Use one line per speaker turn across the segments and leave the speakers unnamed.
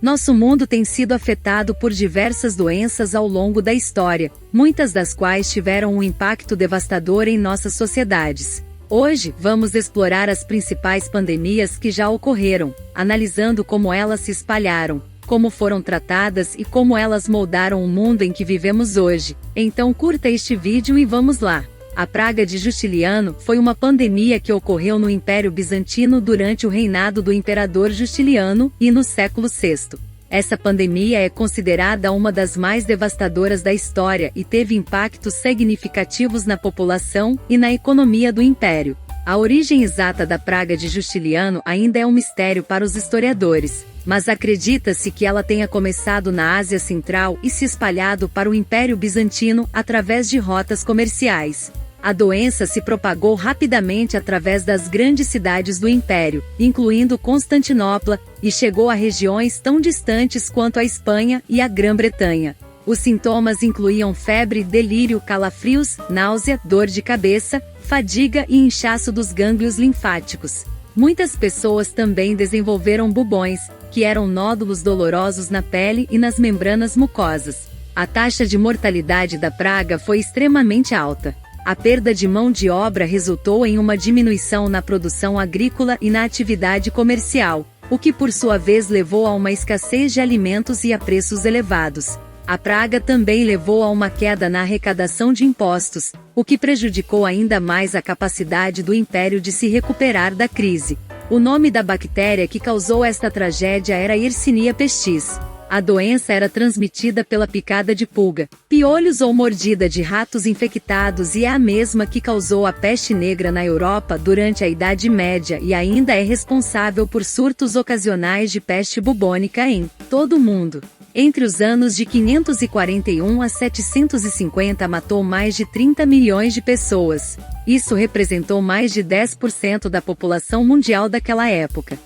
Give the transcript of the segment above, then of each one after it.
Nosso mundo tem sido afetado por diversas doenças ao longo da história, muitas das quais tiveram um impacto devastador em nossas sociedades. Hoje, vamos explorar as principais pandemias que já ocorreram, analisando como elas se espalharam, como foram tratadas e como elas moldaram o mundo em que vivemos hoje. Então curta este vídeo e vamos lá! A praga de Justiliano foi uma pandemia que ocorreu no Império Bizantino durante o reinado do imperador Justiliano e no século VI. Essa pandemia é considerada uma das mais devastadoras da história e teve impactos significativos na população e na economia do império. A origem exata da praga de Justiliano ainda é um mistério para os historiadores, mas acredita-se que ela tenha começado na Ásia Central e se espalhado para o Império Bizantino através de rotas comerciais. A doença se propagou rapidamente através das grandes cidades do Império, incluindo Constantinopla, e chegou a regiões tão distantes quanto a Espanha e a Grã-Bretanha. Os sintomas incluíam febre, delírio, calafrios, náusea, dor de cabeça, fadiga e inchaço dos gânglios linfáticos. Muitas pessoas também desenvolveram bubões, que eram nódulos dolorosos na pele e nas membranas mucosas. A taxa de mortalidade da praga foi extremamente alta. A perda de mão de obra resultou em uma diminuição na produção agrícola e na atividade comercial, o que por sua vez levou a uma escassez de alimentos e a preços elevados. A praga também levou a uma queda na arrecadação de impostos, o que prejudicou ainda mais a capacidade do império de se recuperar da crise. O nome da bactéria que causou esta tragédia era Yersinia pestis. A doença era transmitida pela picada de pulga, piolhos ou mordida de ratos infectados e é a mesma que causou a peste negra na Europa durante a Idade Média e ainda é responsável por surtos ocasionais de peste bubônica em todo o mundo. Entre os anos de 541 a 750 matou mais de 30 milhões de pessoas. Isso representou mais de 10% da população mundial daquela época.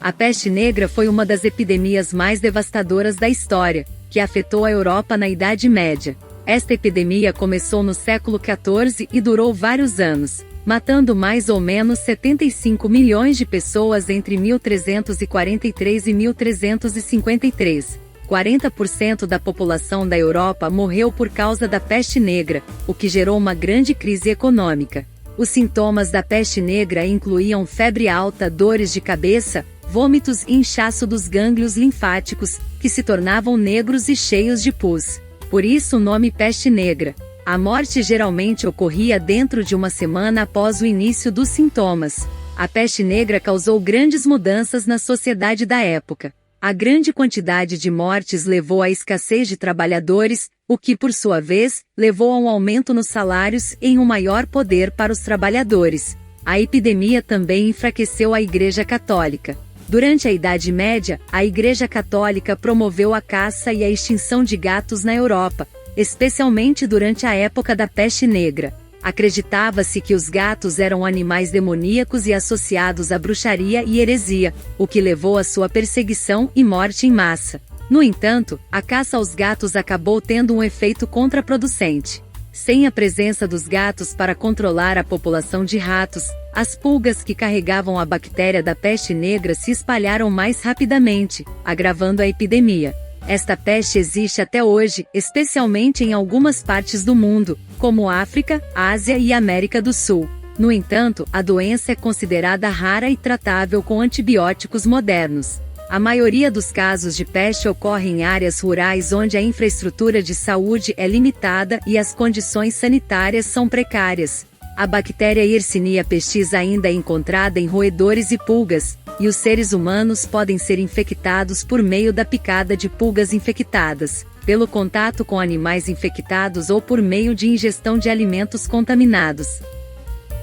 A peste negra foi uma das epidemias mais devastadoras da história, que afetou a Europa na Idade Média. Esta epidemia começou no século XIV e durou vários anos, matando mais ou menos 75 milhões de pessoas entre 1343 e 1353. 40% da população da Europa morreu por causa da peste negra, o que gerou uma grande crise econômica. Os sintomas da peste negra incluíam febre alta, dores de cabeça, vômitos e inchaço dos gânglios linfáticos, que se tornavam negros e cheios de pus. Por isso o nome peste negra. A morte geralmente ocorria dentro de uma semana após o início dos sintomas. A peste negra causou grandes mudanças na sociedade da época. A grande quantidade de mortes levou à escassez de trabalhadores, o que por sua vez, levou a um aumento nos salários e um maior poder para os trabalhadores. A epidemia também enfraqueceu a Igreja Católica. Durante a Idade Média, a Igreja Católica promoveu a caça e a extinção de gatos na Europa, especialmente durante a época da peste negra. Acreditava-se que os gatos eram animais demoníacos e associados à bruxaria e heresia, o que levou à sua perseguição e morte em massa. No entanto, a caça aos gatos acabou tendo um efeito contraproducente. Sem a presença dos gatos para controlar a população de ratos, as pulgas que carregavam a bactéria da peste negra se espalharam mais rapidamente, agravando a epidemia. Esta peste existe até hoje, especialmente em algumas partes do mundo, como África, Ásia e América do Sul. No entanto, a doença é considerada rara e tratável com antibióticos modernos. A maioria dos casos de peste ocorre em áreas rurais onde a infraestrutura de saúde é limitada e as condições sanitárias são precárias. A bactéria Yersinia pestis ainda é encontrada em roedores e pulgas, e os seres humanos podem ser infectados por meio da picada de pulgas infectadas, pelo contato com animais infectados ou por meio de ingestão de alimentos contaminados.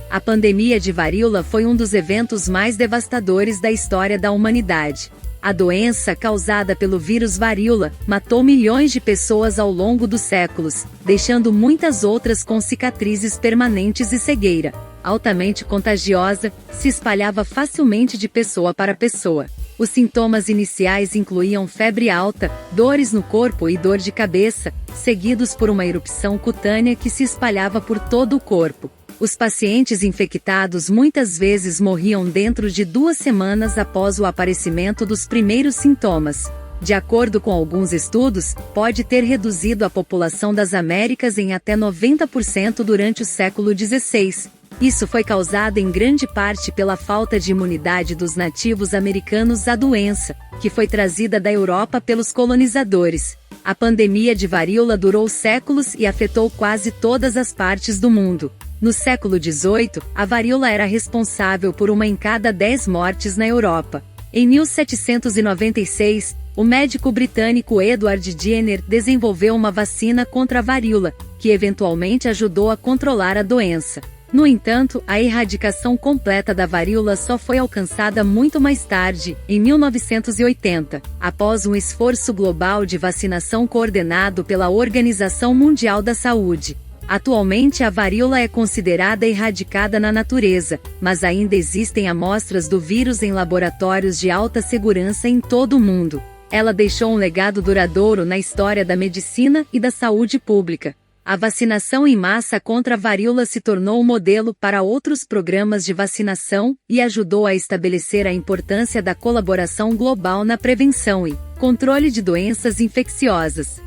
A pandemia de varíola foi um dos eventos mais devastadores da história da humanidade. A doença causada pelo vírus varíola matou milhões de pessoas ao longo dos séculos, deixando muitas outras com cicatrizes permanentes e cegueira. Altamente contagiosa, se espalhava facilmente de pessoa para pessoa. Os sintomas iniciais incluíam febre alta, dores no corpo e dor de cabeça, seguidos por uma erupção cutânea que se espalhava por todo o corpo. Os pacientes infectados muitas vezes morriam dentro de 2 semanas após o aparecimento dos primeiros sintomas. De acordo com alguns estudos, pode ter reduzido a população das Américas em até 90% durante o século XVI. Isso foi causado em grande parte pela falta de imunidade dos nativos americanos à doença, que foi trazida da Europa pelos colonizadores. A pandemia de varíola durou séculos e afetou quase todas as partes do mundo. No século XVIII, a varíola era responsável por 1 em cada 10 mortes na Europa. Em 1796, o médico britânico Edward Jenner desenvolveu uma vacina contra a varíola, que eventualmente ajudou a controlar a doença. No entanto, a erradicação completa da varíola só foi alcançada muito mais tarde, em 1980, após um esforço global de vacinação coordenado pela Organização Mundial da Saúde. Atualmente a varíola é considerada erradicada na natureza, mas ainda existem amostras do vírus em laboratórios de alta segurança em todo o mundo. Ela deixou um legado duradouro na história da medicina e da saúde pública. A vacinação em massa contra a varíola se tornou um modelo para outros programas de vacinação e ajudou a estabelecer a importância da colaboração global na prevenção e controle de doenças infecciosas.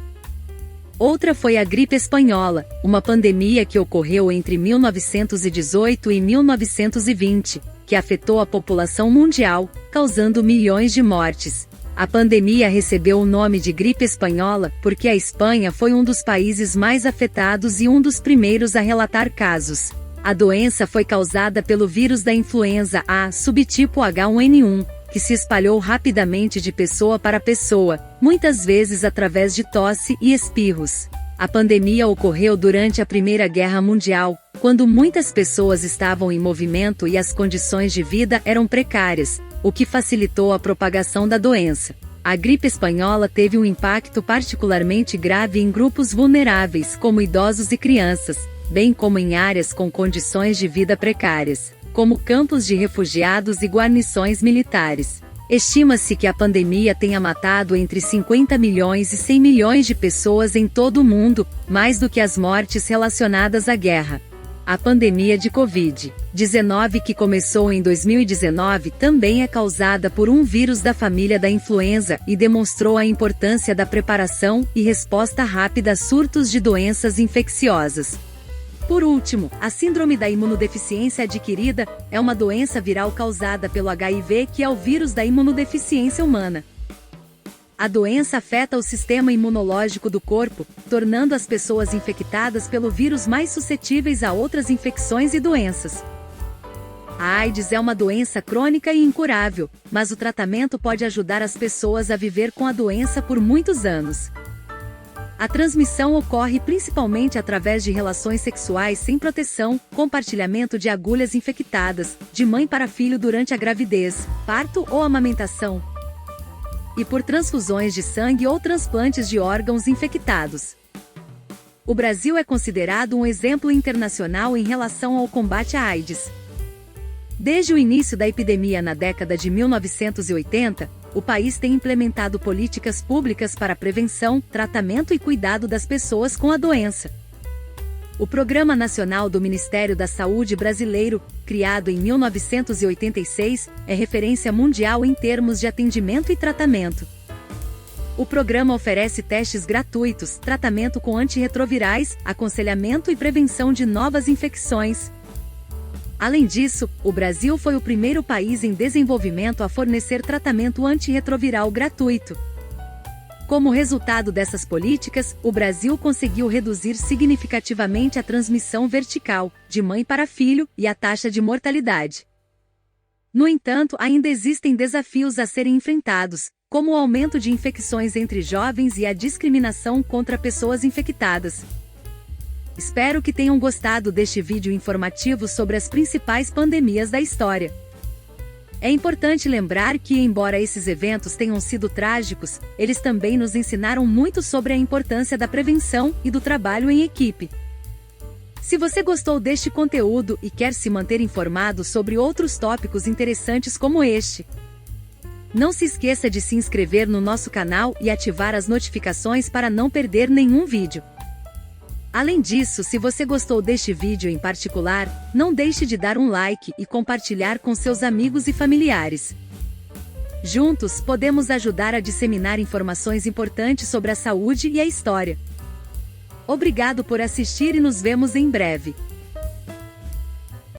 Outra foi a gripe espanhola, uma pandemia que ocorreu entre 1918 e 1920, que afetou a população mundial, causando milhões de mortes. A pandemia recebeu o nome de gripe espanhola porque a Espanha foi um dos países mais afetados e um dos primeiros a relatar casos. A doença foi causada pelo vírus da influenza A, subtipo H1N1, que se espalhou rapidamente de pessoa para pessoa, muitas vezes através de tosse e espirros. A pandemia ocorreu durante a Primeira Guerra Mundial, quando muitas pessoas estavam em movimento e as condições de vida eram precárias, o que facilitou a propagação da doença. A gripe espanhola teve um impacto particularmente grave em grupos vulneráveis, como idosos e crianças, bem como em áreas com condições de vida precárias, como campos de refugiados e guarnições militares. Estima-se que a pandemia tenha matado entre 50 milhões e 100 milhões de pessoas em todo o mundo, mais do que as mortes relacionadas à guerra. A pandemia de Covid-19 que começou em 2019 também é causada por um vírus da família da influenza e demonstrou a importância da preparação e resposta rápida a surtos de doenças infecciosas. Por último, a síndrome da imunodeficiência adquirida é uma doença viral causada pelo HIV, que é o vírus da imunodeficiência humana. A doença afeta o sistema imunológico do corpo, tornando as pessoas infectadas pelo vírus mais suscetíveis a outras infecções e doenças. A AIDS é uma doença crônica e incurável, mas o tratamento pode ajudar as pessoas a viver com a doença por muitos anos. A transmissão ocorre principalmente através de relações sexuais sem proteção, compartilhamento de agulhas infectadas, de mãe para filho durante a gravidez, parto ou amamentação, e por transfusões de sangue ou transplantes de órgãos infectados. O Brasil é considerado um exemplo internacional em relação ao combate à AIDS. Desde o início da epidemia na década de 1980, o país tem implementado políticas públicas para prevenção, tratamento e cuidado das pessoas com a doença. O Programa Nacional do Ministério da Saúde brasileiro, criado em 1986, é referência mundial em termos de atendimento e tratamento. O programa oferece testes gratuitos, tratamento com antirretrovirais, aconselhamento e prevenção de novas infecções. Além disso, o Brasil foi o primeiro país em desenvolvimento a fornecer tratamento antirretroviral gratuito. Como resultado dessas políticas, o Brasil conseguiu reduzir significativamente a transmissão vertical, de mãe para filho, e a taxa de mortalidade. No entanto, ainda existem desafios a serem enfrentados, como o aumento de infecções entre jovens e a discriminação contra pessoas infectadas. Espero que tenham gostado deste vídeo informativo sobre as principais pandemias da história. É importante lembrar que, embora esses eventos tenham sido trágicos, eles também nos ensinaram muito sobre a importância da prevenção e do trabalho em equipe. Se você gostou deste conteúdo e quer se manter informado sobre outros tópicos interessantes como este, não se esqueça de se inscrever no nosso canal e ativar as notificações para não perder nenhum vídeo. Além disso, se você gostou deste vídeo em particular, não deixe de dar um like e compartilhar com seus amigos e familiares. Juntos, podemos ajudar a disseminar informações importantes sobre a saúde e a história. Obrigado por assistir e nos vemos em breve.